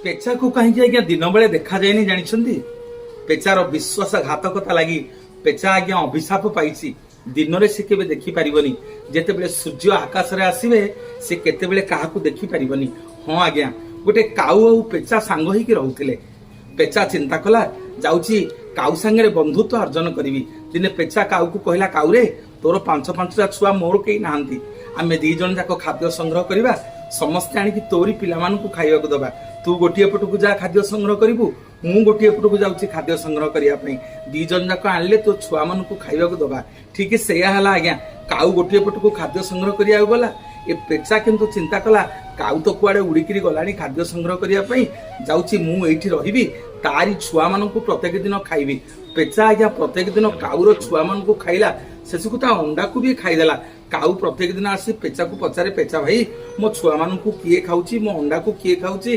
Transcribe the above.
पेचा को कहीं आज्ञा दिन बेले देखा जाए जानते पेचार विश्वासघातकता लगी पेचा आज्ञा अभिशाप पाई दिन में से केवे देखी पारिबनी जेतेबेले सूर्य आकाश रे आसीबे से केतेबेले काहाकू देखी पारिबनी। हाँ आज्ञा गोटे काऊ और पेचा सांग होइकी रहुथिले। पेचा चिंता कला जाउची काऊ सांगे बंधुत्व अर्जन करी। दिने पेचा काऊ को कहला काऊ रे तोर पांच पांचटा छुआ मोर कई नाहांती आमे दी जन जाक खाद्य संग्रह करवा समस्ते आनिकी तोरी पिलामानकू खाइबाकू दबा। तू गोटे पटकू जा खाद्य संग्रह करिवु मु गोटे पटकू जाउची खाद्य संग्रह करिया पई दी जन जाक आनले तो छुआ मानकू खाइबाकू दबा। ठीक है सेया हला आज्ञा काऊ गोटे पटकू खाद्य संग्रह करिया गला। ए पेचा किंतु चिंता कला काऊ तो कुआडे उड़ीकिरी गलानी खाद्य संग्रह करिया पई जाउची मु एठी रहिबी तारी छुआ मानकू प्रत्येक दिन खाइबी। पेचा आज्ञा प्रत्येक दिन काऊर छुआ मानकू खाइला शेषकू ता अंडा को भी खाईदेला। काऊ प्रत्येक दिन आसी पेचा को पचारे पेचा भाई मो छुआ मानकू किए खाउची मो अंडा को किए खाउची।